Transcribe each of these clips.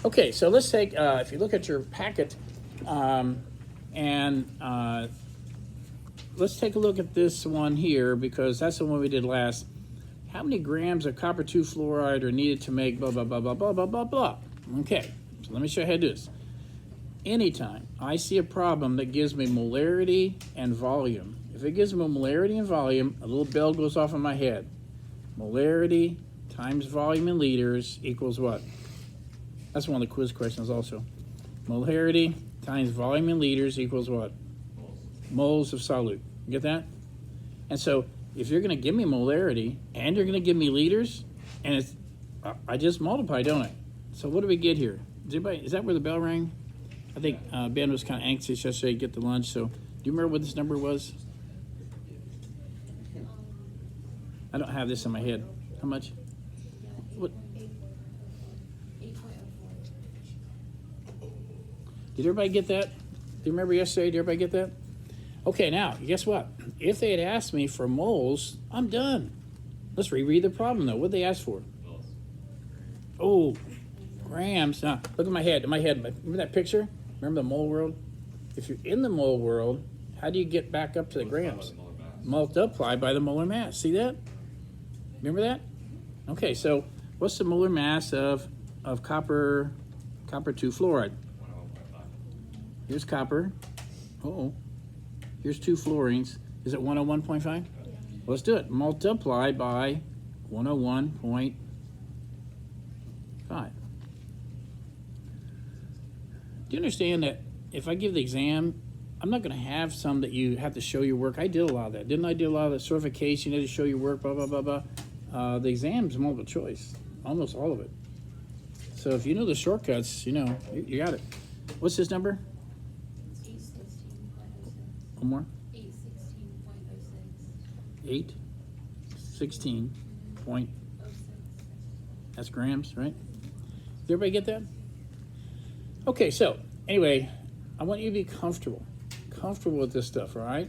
Okay, so let's take, if you look at your packet, and let's take a look at this one here, because that's the one we did last. How many grams of copper 2 fluoride are needed to make blah, blah, blah, blah, blah, blah, blah, blah. Okay, so let me show you how to do this. Anytime I see a problem that gives me molarity and volume, if it gives me molarity and volume, a little bell goes off in my head. Molarity times volume in liters equals what? That's one of the quiz questions also. Molarity times volume in liters equals what? Moles of solute. You get that? And so if you're going to give me molarity and you're going to give me liters, and it's, I just multiply, don't I? So what do we get here? Is that where the bell rang? I think Ben was kind of anxious yesterday to get the lunch. So do you remember what this number was? I don't have this in my head. How much? What? Did everybody get that? Do you remember yesterday? Did everybody get that? Okay, now, guess what? If they had asked me for moles, I'm done. Let's reread the problem, though. What did they ask for? Oh, grams. Now, look at my head. Remember that picture? Remember the mole world? If you're in the mole world, how do you get back up to the grams? Multiply by the molar mass. See that? Remember that? Okay, so what's the molar mass of copper 2 fluoride? Here's copper. Here's 2 fluorines. Is it 101.5? Let's do it. Multiply by 101.5. Do you understand that if I give the exam, I'm not going to have some that you have to show your work? I did a lot of that. Didn't I do a lot of the certification? You had to show your work, blah, blah, blah, blah. The exam's multiple choice, almost all of it. So if you know the shortcuts, you know, you got it. What's this number? 816.06. One more? 816.06. 816 point. 06. That's grams, right? Did everybody get that? Okay, so anyway, I want you to be comfortable with this stuff, all right?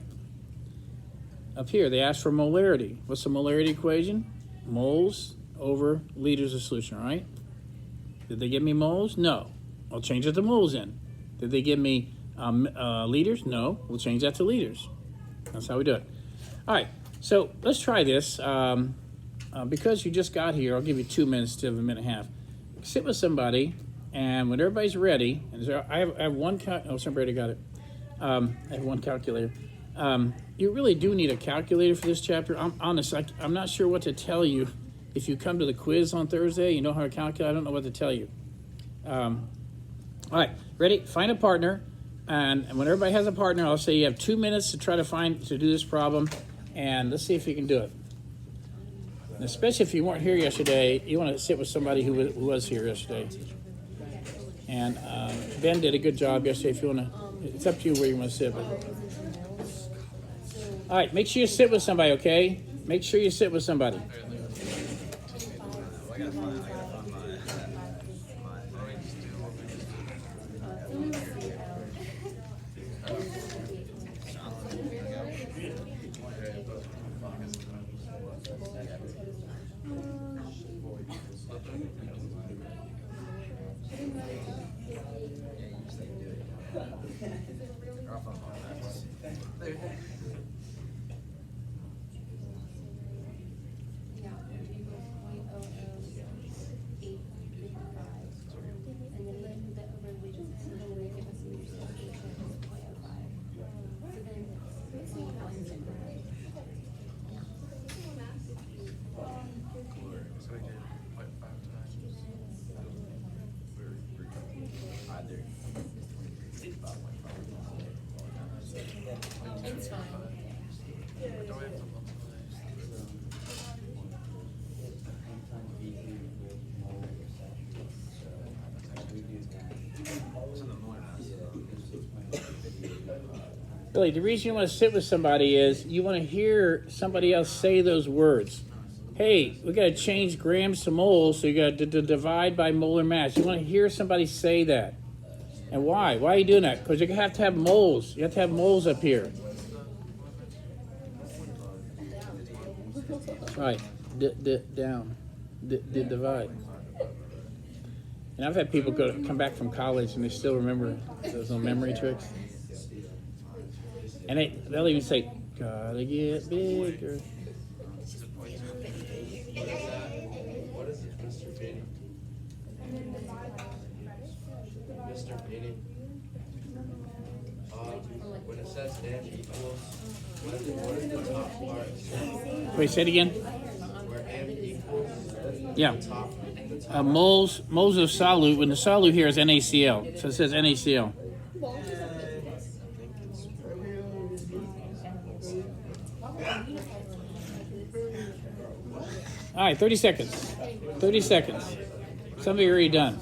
Up here, they asked for molarity. What's the molarity equation? Moles over liters of solution, all right? Did they give me moles? No. I'll change it to moles in. Did they give me liters? No. We'll change that to liters. That's how we do it. All right, so let's try this. Because you just got here, I'll give you 2 minutes instead of a minute and a half. Sit with somebody, and when everybody's ready, and I have one, somebody got it. I have one calculator. You really do need a calculator for this chapter. I'm honest, I'm not sure what to tell you. If you come to the quiz on Thursday, you know how to calculate, I don't know what to tell you. All right, ready? Find a partner, and when everybody has a partner, I'll say you have 2 minutes to try to do this problem, and let's see if you can do it. And especially if you weren't here yesterday, you want to sit with somebody who was here yesterday. And Ben did a good job yesterday. If you want to, it's up to you where you want to sit. But. All right, make sure you sit with somebody, okay? Make sure you sit with somebody. It's fine. Really, the reason you want to sit with somebody is you want to hear somebody else say those words. Hey, we got to change grams to moles, so you got to divide by molar mass. You want to hear somebody say that. And why? Why are you doing that? Because you have to have moles. You have to have moles up here. Right. Down. Divide. And I've had people come back from college and they still remember those little memory tricks. And they'll even say, "Gotta get bigger." What is it, Mr. Beatty? Mr. Beatty? When it says M equals, what is the top part? Wait, say it again. Where M equals, Yeah. the top. Moles of solute. When the solute here is NaCl, so it says NaCl. All right, 30 seconds. 30 seconds. Some of you are already done.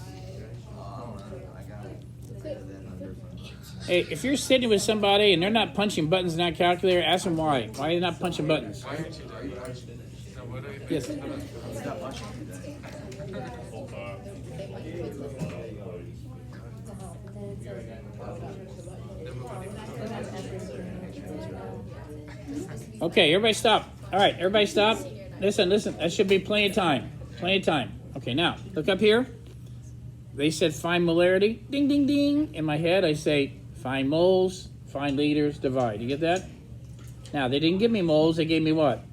Hey, if you're sitting with somebody and they're not punching buttons in that calculator, ask them why. Why are they not punching buttons? Yes. Okay, everybody stop. All right, everybody stop. Listen. That should be plenty of time. Plenty of time. Okay, now, look up here. They said find molarity. Ding, ding, ding. In my head, I say find moles, find liters, divide. You get that? Now, they didn't give me moles. They gave me what?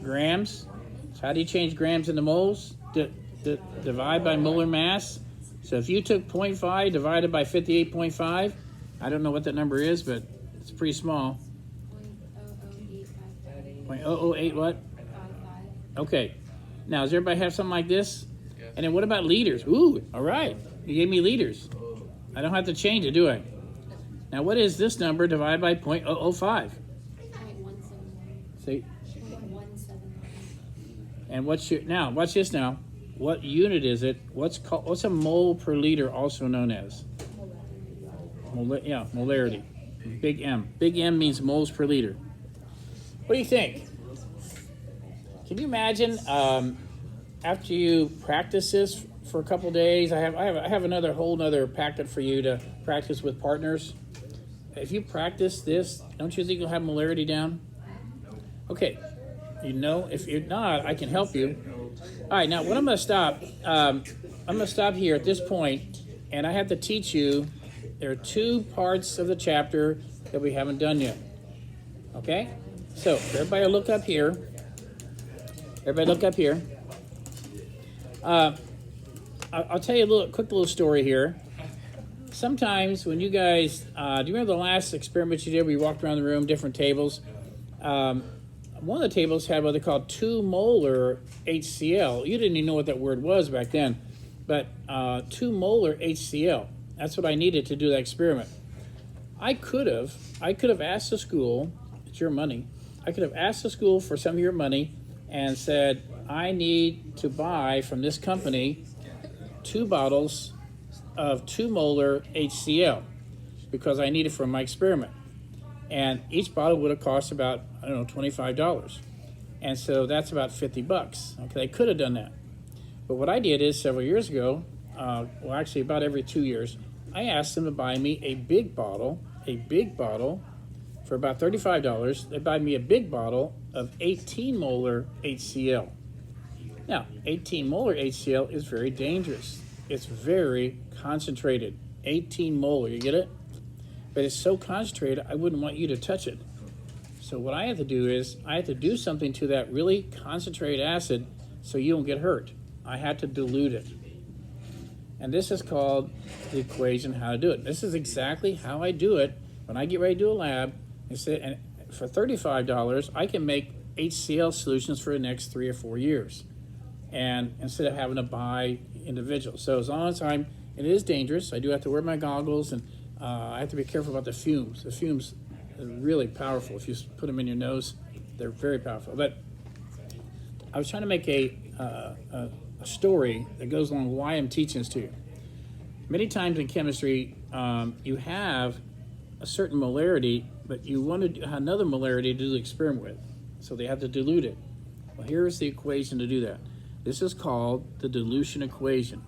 Grams. So how do you change grams into moles? Divide by molar mass. So if you took 0.5 divided by 58.5, I don't know what that number is, but it's pretty small. 0.008 what? Okay. Now, does everybody have something like this? And then what about liters? Ooh, all right. You gave me liters. I don't have to change it, do I? Now, what is this number divided by 0.005? See? And what's your, now, watch this now. What unit is it? What's a mole per liter also known as? Molarity. Big M. Big M means moles per liter. What do you think? Can you imagine after you practice this for a couple days? I have another whole nother packet for you to practice with partners. If you practice this, don't you think you'll have molarity down? Okay. You know, if you're not, I can help you. All right, now what I'm going to stop. I'm going to stop here at this point, and I have to teach you. There are two parts of the chapter that we haven't done yet. Okay? So, everybody look up here. Everybody look up here. I'll tell you a quick little story here. Sometimes when you guys, do you remember the last experiment you did where you walked around the room, different tables? One of the tables had what they called 2 molar HCl. You didn't even know what that word was back then, but 2 molar HCl. That's what I needed to do that experiment. I could have asked the school, it's your money, I could have asked the school for some of your money and said, I need to buy from this company 2 bottles of 2 molar HCl because I need it for my experiment. And each bottle would have cost about, I don't know, $25. And so that's about $50. Okay, I could have done that. But what I did is several years ago, well, actually about every 2 years, I asked them to buy me a big bottle for about $35. They buy me a big bottle of 18 molar HCl. Now, 18 molar HCl is very dangerous. It's very concentrated. 18 molar, you get it? But it's so concentrated, I wouldn't want you to touch it. So what I have to do is, I have to do something to that really concentrated acid so you don't get hurt. I had to dilute it. And this is called the equation how to do it. This is exactly how I do it when I get ready to do a lab. And for $35, I can make HCl solutions for the next 3 or 4 years. And instead of having to buy individual. So as long as it is dangerous, I do have to wear my goggles and I have to be careful about the fumes. The fumes are really powerful. If you put them in your nose, they're very powerful. But I was trying to make a story that goes along with why I'm teaching this to you. Many times in chemistry, you have a certain molarity, but you want another molarity to do the experiment with. So they have to dilute it. Well, here's the equation to do that. This is called the dilution equation.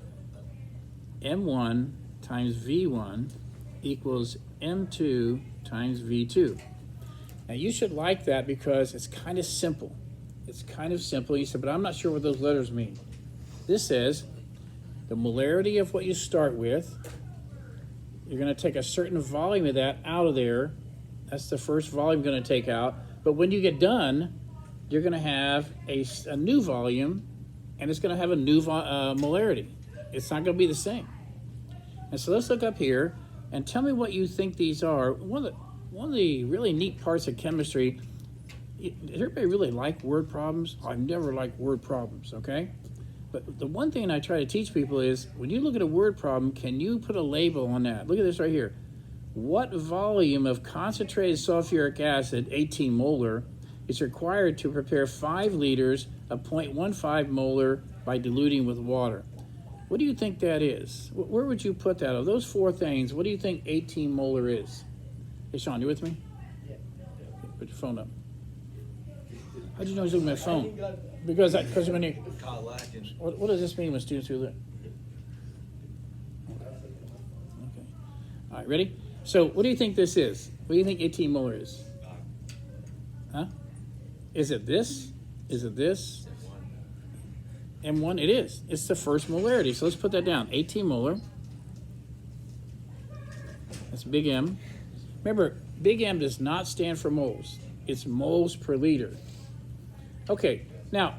M1 times V1 equals M2 times V2. Now you should like that because it's kind of simple. It's kind of simple. You said, but I'm not sure what those letters mean. This says the molarity of what you start with. You're going to take a certain volume of that out of there. That's the first volume you're going to take out. But when you get done, you're going to have a new volume, and it's going to have a new molarity. It's not going to be the same. And so let's look up here and tell me what you think these are. One of the really neat parts of chemistry, does everybody really like word problems? I've never liked word problems, okay? But the one thing I try to teach people is when you look at a word problem, can you put a label on that? Look at this right here. What volume of concentrated sulfuric acid, 18 molar, is required to prepare 5 liters of 0.15 molar by diluting with water? What do you think that is? Where would you put that? Of those 4 things, what do you think 18 molar is? Hey, Sean, you with me? Yeah. Put your phone up. How'd you know he's looking at my phone? Because when you... What does this mean when students do that? Okay. All right, ready? So what do you think this is? What do you think 18 molar is? Huh? Is it this? Is it this? M1? It is. It's the first molarity. So let's put that down. 18 molar. That's big M. Remember, big M does not stand for moles. It's moles per liter. Okay, now,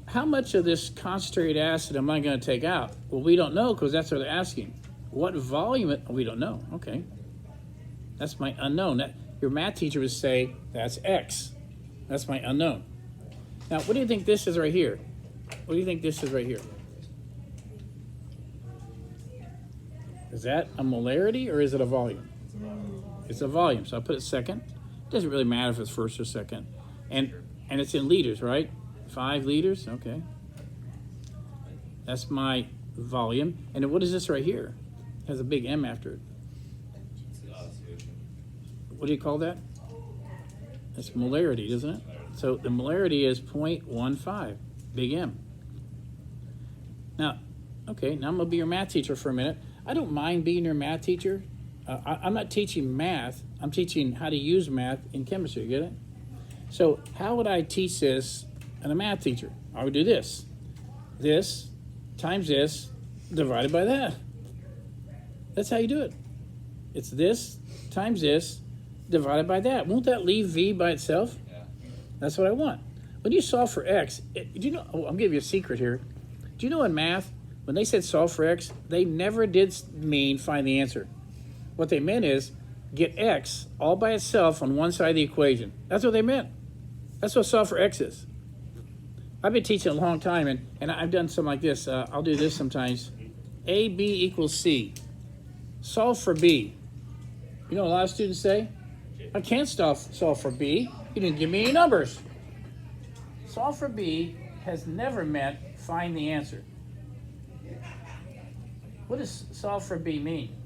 how much of this concentrated acid am I going to take out? Well, we don't know because that's what they're asking. What volume? We don't know. Okay. That's my unknown. Your math teacher would say, that's X. That's my unknown. Now, what do you think this is right here? What do you think this is right here? Is that a molarity or is it a volume? It's a volume, so I put it second. It doesn't really matter if it's first or second. And it's in liters, right? 5 liters, okay. That's my volume. And then what is this right here? It has a big M after it. What do you call that? That's molarity, doesn't it? So the molarity is 0.15, big M. Now, okay, now I'm going to be your math teacher for a minute. I don't mind being your math teacher. I'm not teaching math. I'm teaching how to use math in chemistry, you get it? So how would I teach this as a math teacher? I would do this. This times this divided by that. That's how you do it. It's this times this divided by that. Won't that leave V by itself? Yeah. That's what I want. When you solve for X, do you know, I'll give you a secret here. Do you know in math, when they said solve for X, they never did mean find the answer. What they meant is get X all by itself on one side of the equation. That's what they meant. That's what solve for X is. I've been teaching a long time, and I've done something like this. I'll do this sometimes. A, B equals C. Solve for B. You know what a lot of students say? I can't solve for B. You didn't give me any numbers. Solve for B has never meant find the answer. What does solve for B mean?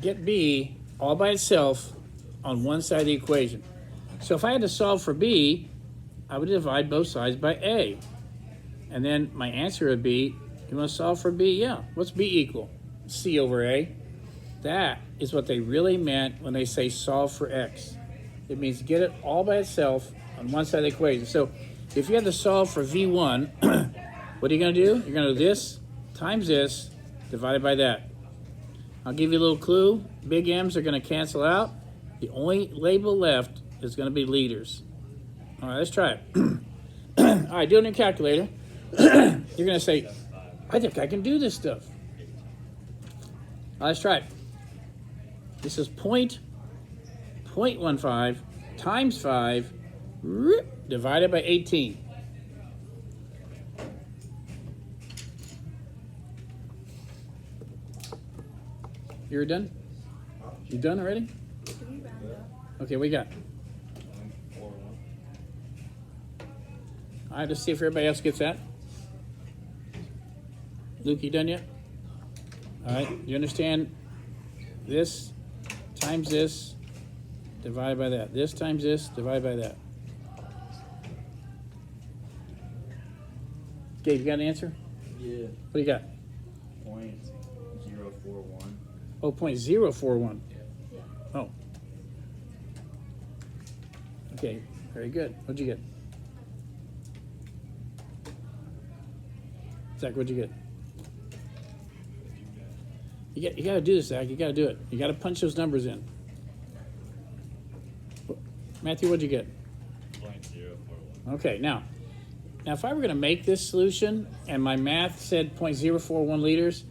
Get B all by itself on one side of the equation. So if I had to solve for B, I would divide both sides by A. And then my answer would be, you want to solve for B? Yeah. What's B equal? C over A. That is what they really meant when they say solve for X. It means get it all by itself on one side of the equation. So if you had to solve for V1, what are you going to do? You're going to do this times this divided by that. I'll give you a little clue. Big M's are going to cancel out. The only label left is going to be liters. All right, let's try it. All right, do it in your calculator. You're going to say, I think I can do this stuff. All right, let's try it. This is 0.15 times 5 divided by 18. You're done? You done already? Okay, what you got? All right, let's see if everybody else gets that. Luke, you done yet? All right, you understand this times this divided by that. This times this divided by that. Okay, you got an answer? Yeah. What do you got? 0.041. Oh, 0.041. Yeah. Oh. Okay, very good. What'd you get? Zach, what'd you get? You got to do this, Zach. You got to do it. You got to punch those numbers in. Matthew, what'd you get? 0.041. Okay, now if I were going to make this solution and my math said 0.041 liters,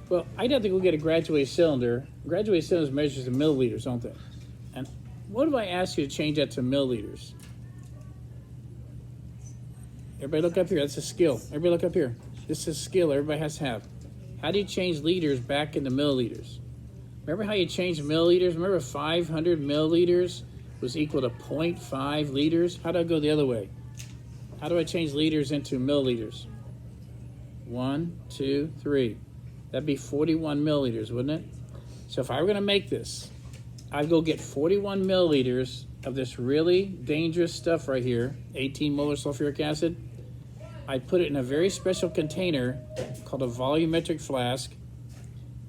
well, I'd have to go get a graduated cylinder. Graduated cylinders measures in milliliters, don't they? And what if I asked you to change that to milliliters? Everybody look up here. That's a skill. Everybody look up here. This is a skill everybody has to have. How do you change liters back into milliliters? Remember how you changed milliliters? Remember 500 milliliters was equal to 0.5 liters? How do I go the other way? How do I change liters into milliliters? 1, 2, 3. That'd be 41 milliliters, wouldn't it? So if I were going to make this, I'd go get 41 milliliters of this really dangerous stuff right here, 18 molar sulfuric acid. I'd put it in a very special container called a volumetric flask.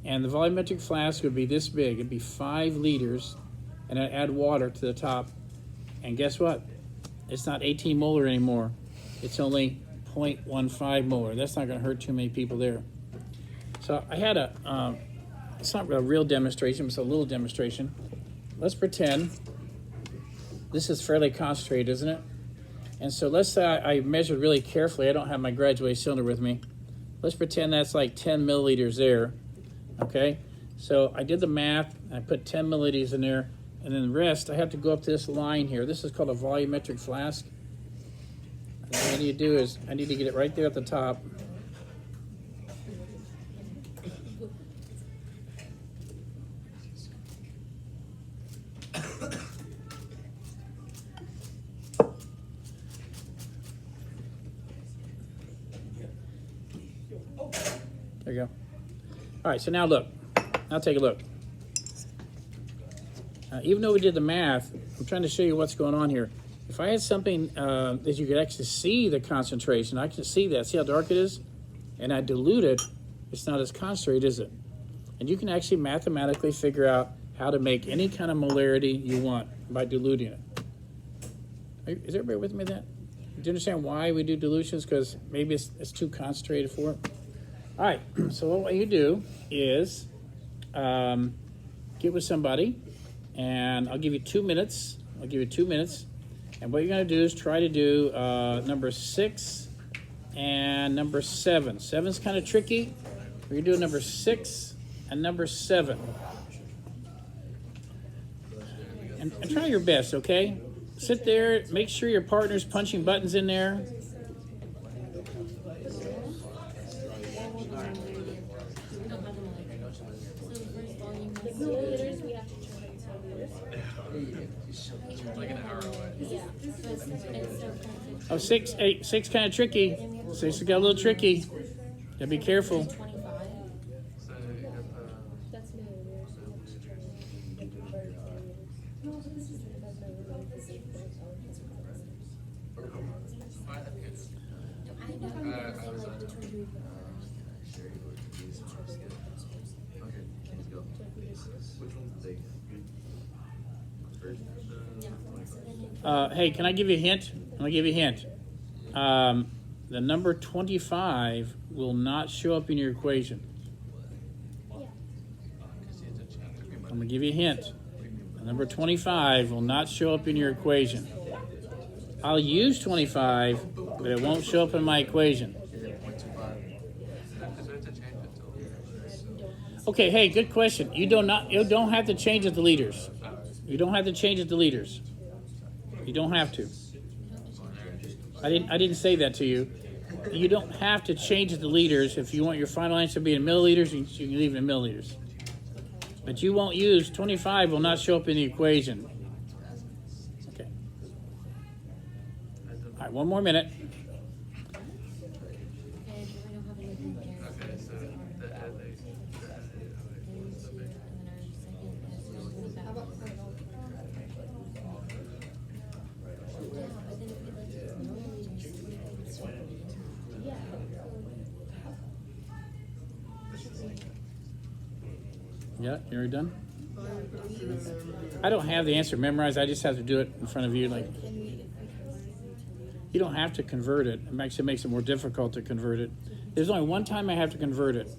And the volumetric flask would be this big. It'd be 5 liters. And I'd add water to the top. And guess what? It's not 18 molar anymore. It's only 0.15 molar. That's not going to hurt too many people there. So I had it's not a real demonstration, it's a little demonstration. Let's pretend this is fairly concentrated, isn't it? And so let's say I measured really carefully. I don't have my graduated cylinder with me. Let's pretend that's like 10 milliliters there, okay? So I did the math, I put 10 milliliters in there, and then the rest, I have to go up to this line here. This is called a volumetric flask. And what I need to do is, I need to get it right there at the top. There you go. All right, so now look. Now take a look. Even though we did the math, I'm trying to show you what's going on here. If I had something that you could actually see the concentration, I can see that. See how dark it is? And I dilute it, it's not as concentrated, is it? And you can actually mathematically figure out how to make any kind of molarity you want by diluting it. Is everybody with me with that? Do you understand why we do dilutions? Because maybe it's too concentrated for it? All right, so what you do is get with somebody, and I'll give you 2 minutes. I'll give you 2 minutes. And what you're going to do is try to do number 6 and number 7. 7's kind of tricky. We're going to do number 6 and number 7. And try your best, okay? Sit there, make sure your partner's punching buttons in there. Milliliters, we have to try Like an hour away. Oh, 6 kind of tricky. 6 got a little tricky. Gotta be careful. 25. So you got That's milliliters. I was on Okay, can you go? Which one's the big? First, Hey, can I give you a hint? I'm gonna give you a hint. The number 25 will not show up in your equation. I'm gonna give you a hint. The number 25 will not show up in your equation. I'll use 25, but it won't show up in my equation. Okay, hey, good question. You don't have to change it to liters. You don't have to change it to liters. You don't have to. I didn't say that to you. You don't have to change it to liters. If you want your final answer to be in milliliters, you can leave it in milliliters. But you won't use 25 will not show up in the equation. Okay. All right, one more minute. Okay, so the athlete. Yeah, you already done? I don't have the answer memorized. I just have to do it in front of you. Like, you don't have to convert it. It actually makes it more difficult to convert it. There's only one time I have to convert it.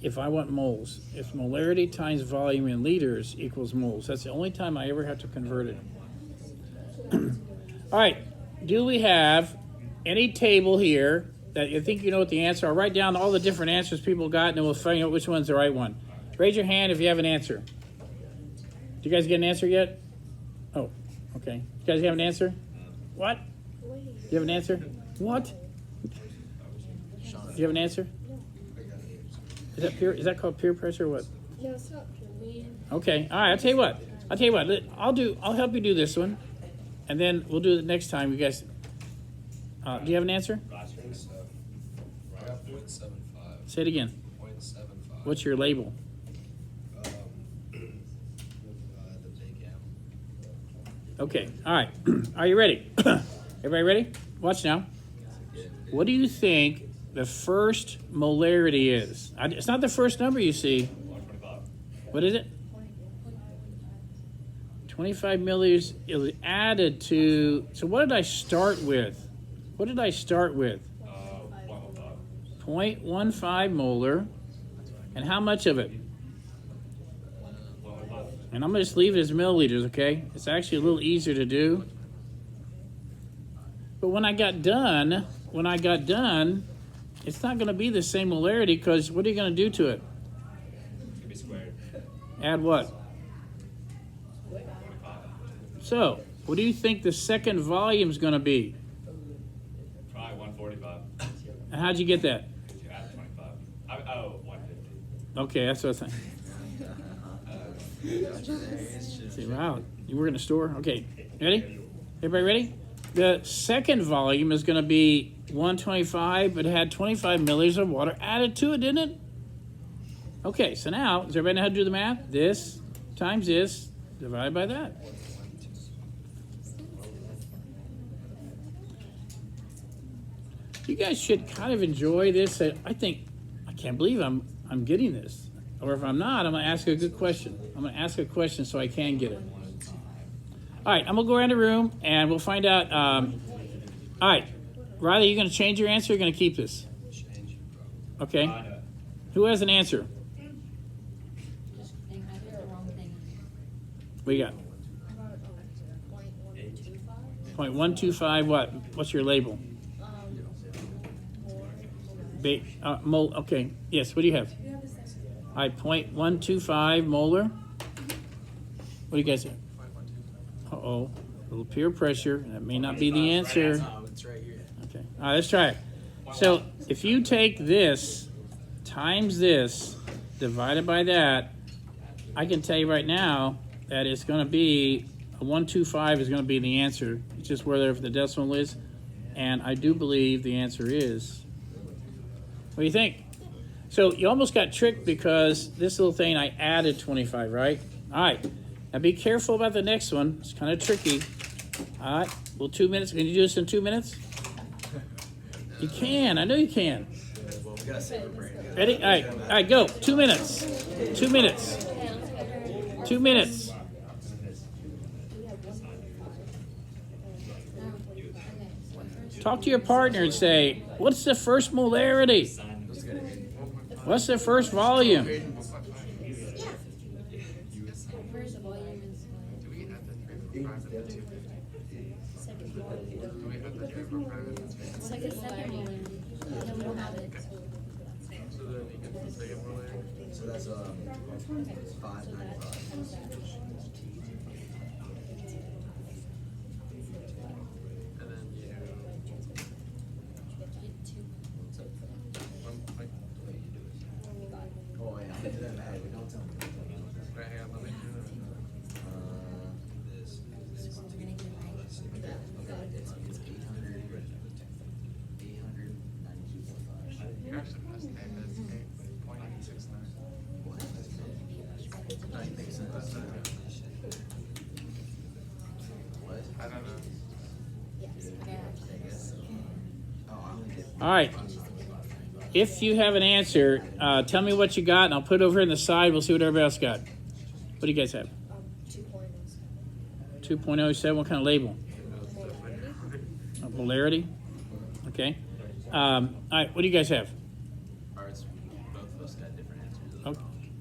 If I want moles. If molarity times volume in liters equals moles. That's the only time I ever have to convert it. All right. Do we have any table here that you think you know what the answer? I'll write down all the different answers people got, and then we'll find out which one's the right one. Raise your hand if you have an answer. Do you guys get an answer yet? Oh, okay. You guys have an answer? What? Do you have an answer? What? Do you have an answer? Is that peer? Is that called peer pressure or what? No, it's not pure. Okay. All right. I'll tell you what. I'll help you do this one, and then we'll do it next time. You guys. Do you have an answer? Last year. 0.75. Say it again. 0.75. What's your label? The big M. Okay. All right. Are you ready? Everybody ready? Watch now. What do you think the first molarity is? It's not the first number you see. 125. What is it? 25 milliliters is added to. So what did I start with? What did I start with? 0.15. 0.15 molar. And how much of it? 115. And I'm going to just leave it as milliliters, okay? It's actually a little easier to do. But when I got done, it's not going to be the same molarity because what are you going to do to it? It's gonna be squared. Add what? 25. So, what do you think the second volume is going to be? Try 145. And how'd you get that? If you add 25. 150. Okay, that's what I think. See, wow, you work in a store? Okay, ready? Everybody ready? The second volume is going to be 125, but it had 25 milliliters of water added to it, didn't it? Okay, so now, does everybody know how to do the math? This times this divided by that. You guys should kind of enjoy this. I can't believe I'm getting this. Or if I'm not, I'm going to ask a good question. I'm going to ask a question so I can get it. All right, I'm going to go around the room and we'll find out. All right, Riley, you going to change your answer or are you going to keep this? Okay. Who has an answer? What do you got? 0.125 what? What's your label? Mole. Okay. Yes. What do you have? All right. 0.125 molar. What do you guys have? Uh-oh. A little peer pressure. That may not be the answer. It's right here. Okay. All right. Let's try it. So if you take this times this divided by that, I can tell you right now that it's going to be a 125 is going to be the answer. It's just whether the decimal is, and I do believe the answer is. What do you think? So you almost got tricked because this little thing I added 25, right? All right. Now be careful about the next one. It's kind of tricky. All right. Well, 2 minutes. Can you do this in 2 minutes? You can. I know you can. Well, we gotta save our brain. Ready? All right. All right. Go. 2 minutes. 2 minutes. 2 minutes. Talk to your partner and say, what's the first molarity? What's the first volume? First volume is second volume. Then we'll have it. So that's 595. And then oh yeah, hey, don't tell me. Right here, let me do this. Okay, it's 892.5. You actually must name it 8.869. What? That makes sense. What? I don't know. All right. If you have an answer, tell me what you got, and I'll put it over in the side. We'll see what everybody else got. What do you guys have? 2.07. What kind of label? Molarity. Okay. All right. What do you guys have?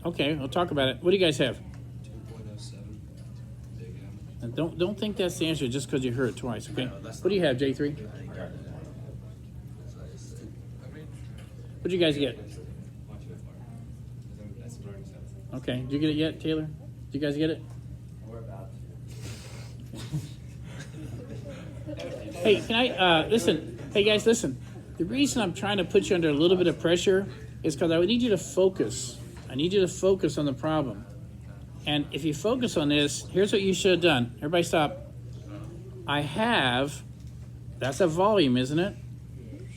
Okay, we'll talk about it. What do you guys have? 2.07. Big M. And don't think that's the answer just because you heard it twice, okay? What do you have, J3? What did you guys get? 125. That's learning sense. Okay, did you get it yet, Taylor? Did you guys get it? We're about to. Hey, can I, listen, hey guys, listen. The reason I'm trying to put you under a little bit of pressure is because I need you to focus. I need you to focus on the problem. And if you focus on this, here's what you should have done. Everybody stop. I have, that's a volume, isn't it?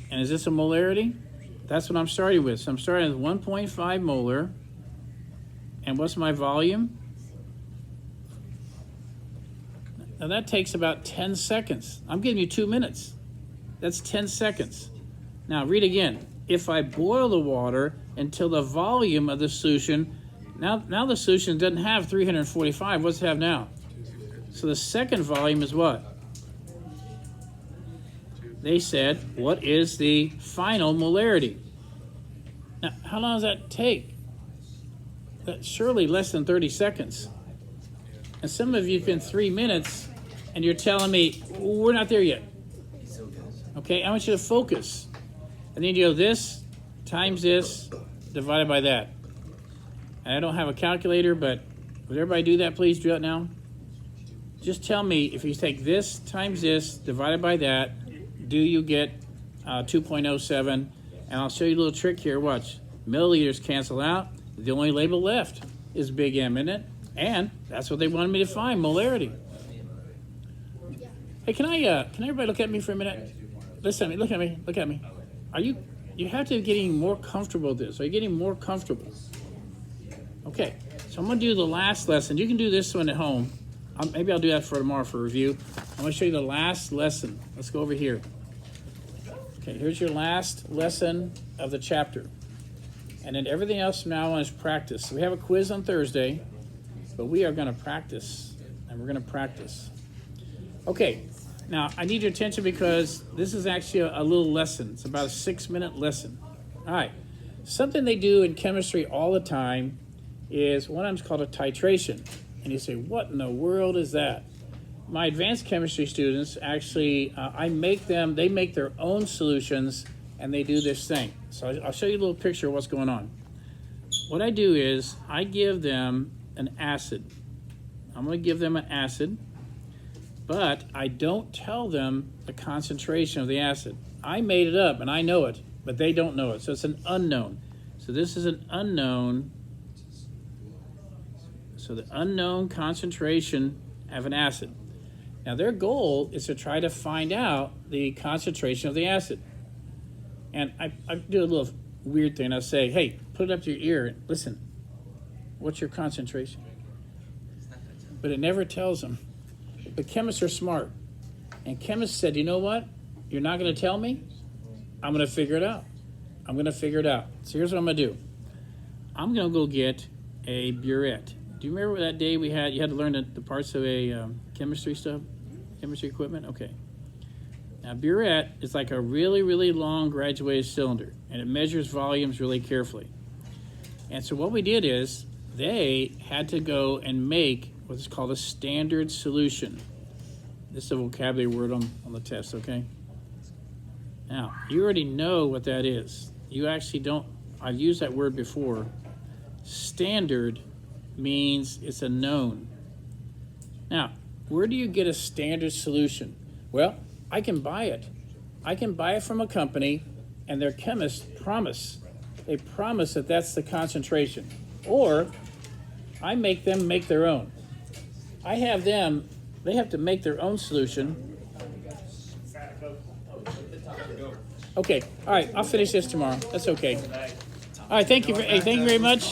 And is this a molarity? That's what I'm starting with. So I'm starting with 1.5 molar. And what's my volume? Now that takes about 10 seconds. I'm giving you 2 minutes. That's 10 seconds. Now read again. If I boil the water until the volume of the solution, now the solution doesn't have 345. What's it have now? So the second volume is what? They said, what is the final molarity? Now, how long does that take? That's surely less than 30 seconds. And some of you have been 3 minutes, and you're telling me, we're not there yet. Okay, I want you to focus. And then you go this times this divided by that. And I don't have a calculator, but would everybody do that, please? Do that now. Just tell me, if you take this times this divided by that, do you get 2.07? And I'll show you a little trick here. Watch. Milliliters cancel out. The only label left is big M, isn't it? And that's what they wanted me to find, molarity. Hey, can everybody look at me for a minute? Listen, look at me. You have to be getting more comfortable with this. Are you getting more comfortable? Okay, so I'm going to do the last lesson. You can do this one at home. Maybe I'll do that for tomorrow for review. I'm going to show you the last lesson. Let's go over here. Okay, here's your last lesson of the chapter. And then everything else from now on is practice. So we have a quiz on Thursday, but we are going to practice, and we're going to practice. Okay, now I need your attention because this is actually a little lesson. It's about a 6-minute lesson. All right, something they do in chemistry all the time is one of them's called a titration. And you say, what in the world is that? My advanced chemistry students actually, they make their own solutions and they do this thing. So I'll show you a little picture of what's going on. What I do is I give them an acid. I'm going to give them an acid, but I don't tell them the concentration of the acid. I made it up and I know it, but they don't know it. So it's an unknown. So this is an unknown. So the unknown concentration of an acid. Now their goal is to try to find out the concentration of the acid. And I do a little weird thing. I'll say, hey, put it up to your ear and listen. What's your concentration? But it never tells them. But chemists are smart. And chemists said, you know what? You're not going to tell me? I'm going to figure it out. So here's what I'm going to do. I'm going to go get a burette. Do you remember that day you had to learn the parts of a chemistry equipment? Okay. Now, burette is like a really, really long graduated cylinder, and it measures volumes really carefully. And so what we did is they had to go and make what's called a standard solution. This is a vocabulary word on the test, okay? Now, you already know what that is. You actually don't. I've used that word before. Standard means it's a known. Now, where do you get a standard solution? Well, I can buy it. I can buy it from a company, and their chemists promise. They promise that that's the concentration. Or I make them make their own. They have to make their own solution. Okay, all right, I'll finish this tomorrow. That's okay. All right, thank you very much.